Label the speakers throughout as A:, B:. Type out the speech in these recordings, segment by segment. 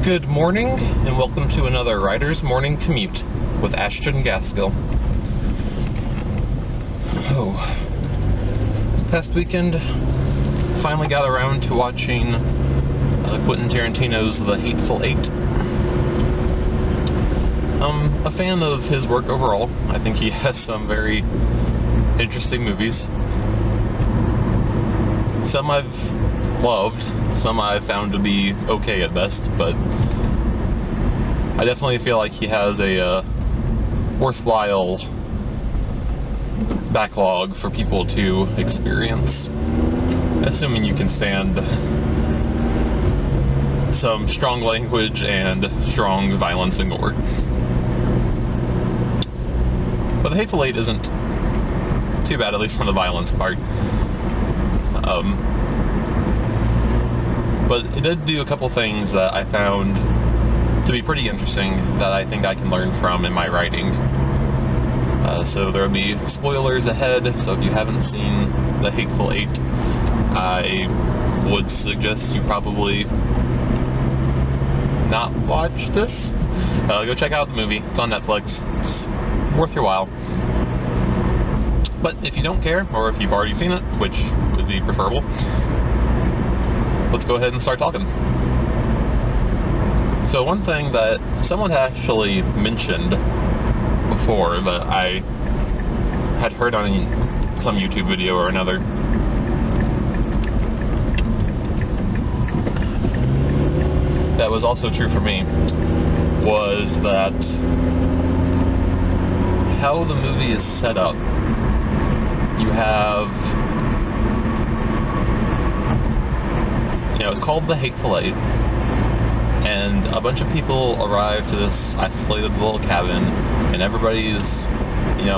A: Good morning, and welcome to another Writer's Morning Commute with Ashton Gaskill. This past weekend, finally got around to watching Quentin Tarantino's The Hateful Eight. I'm a fan of his work overall. I think he has some very interesting movies. Some I've loved, some I've found to be okay at best, but I definitely feel like he has a worthwhile backlog for people to experience, assuming you can stand some strong language and strong violence and gore. But The Hateful Eight isn't too bad, at least on the violence part. But it did do a couple things that I found to be pretty interesting that I think I can learn from in my writing. So there will be spoilers ahead, so if you haven't seen The Hateful Eight, I would suggest you probably not watch this. Go check out the movie. It's on Netflix. It's worth your while. But if you don't care, or if you've already seen it, which would be preferable, let's go ahead and start talking. So one thing that someone had actually mentioned before that I had heard on some YouTube video or another, that was also true for me, was that how the movie is set up. You have, it's called The Hateful Eight, and a bunch of people arrive to this isolated little cabin, and everybody's,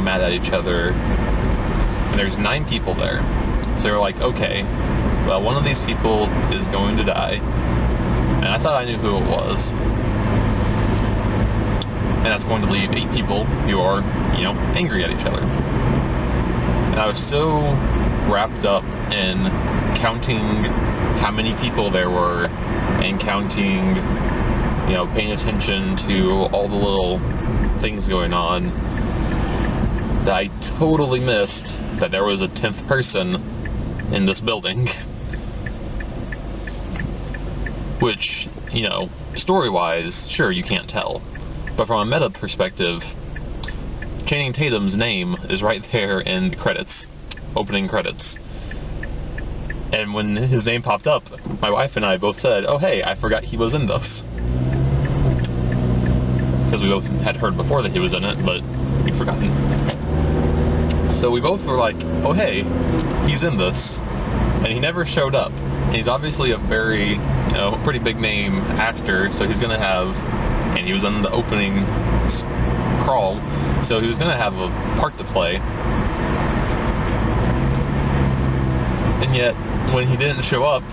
A: mad at each other, and there's 9 people there. So you're like, okay, well, one of these people is going to die, and I thought I knew who it was, and that's going to leave 8 people who are, angry at each other. And I was so wrapped up in counting how many people there were, and counting, paying attention to all the little things going on, that I totally missed that there was a 10th person in this building. Which, story-wise, sure, you can't tell. But from a meta perspective, Channing Tatum's name is right there in the credits, opening credits. And when his name popped up, my wife and I both said, oh hey, I forgot he was in this. Because we both had heard before that he was in it, but we'd forgotten. So we both were like, oh hey, he's in this. And he never showed up. And he's obviously a very, pretty big name actor, so he's going to have, and he was in the opening crawl, so he was going to have a part to play. And yet, when he didn't show up,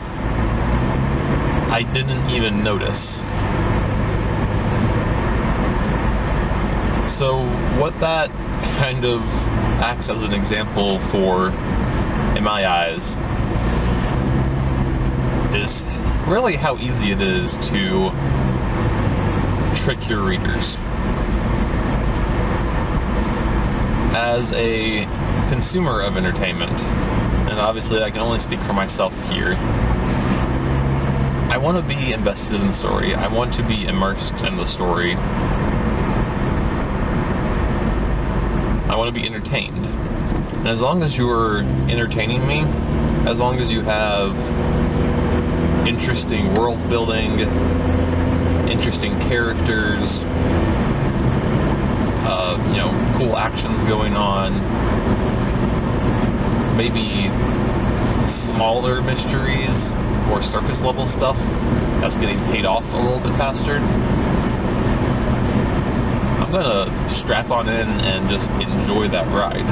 A: I didn't even notice. So what that kind of acts as an example for, in my eyes, is really how easy it is to trick your readers. As a consumer of entertainment, and obviously I can only speak for myself here, I want to be invested in the story. I want to be immersed in the story. I want to be entertained. And as long as you're entertaining me, as long as you have interesting world building, interesting characters, cool actions going on, maybe smaller mysteries, more surface level stuff that's getting paid off a little bit faster, I'm gonna strap on in and just enjoy that ride.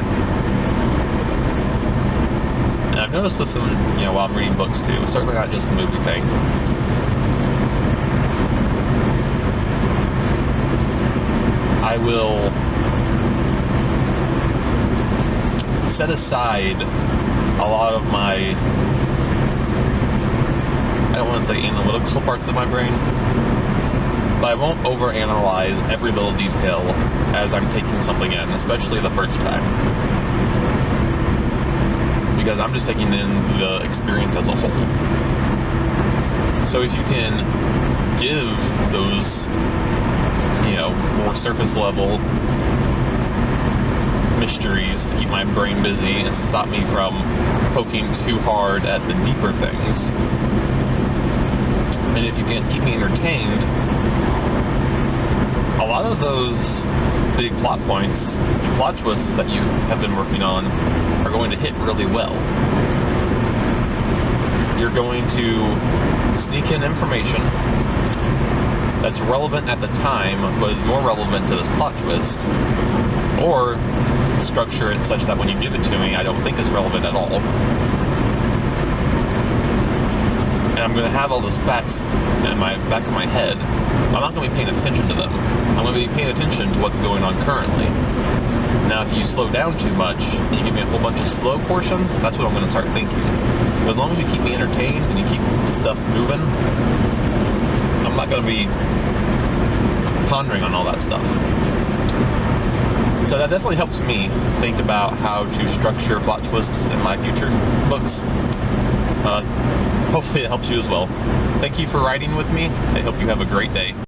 A: And I've noticed this while I'm reading books too. It's certainly not just a movie thing. I will set aside a lot of my, I don't want to say analytical parts of my brain, but I won't overanalyze every little detail as I'm taking something in, especially the first time. Because I'm just taking in the experience as a whole. So if you can give those, more surface level mysteries to keep my brain busy and stop me from poking too hard at the deeper things, and if you can keep me entertained, a lot of those big plot points and plot twists that you have been working on are going to hit really well. You're going to sneak in information that's relevant at the time, but is more relevant to this plot twist, or structure it such that when you give it to me, I don't think it's relevant at all. And I'm going to have all those facts in my back of my head. I'm not going to be paying attention to them. I'm going to be paying attention to what's going on currently. Now, if you slow down too much, and you give me a whole bunch of slow portions, that's what I'm going to start thinking. But as long as you keep me entertained and you keep stuff moving, I'm not going to be pondering on all that stuff. So that definitely helps me think about how to structure plot twists in my future books. Hopefully it helps you as well. Thank you for writing with me. I hope you have a great day.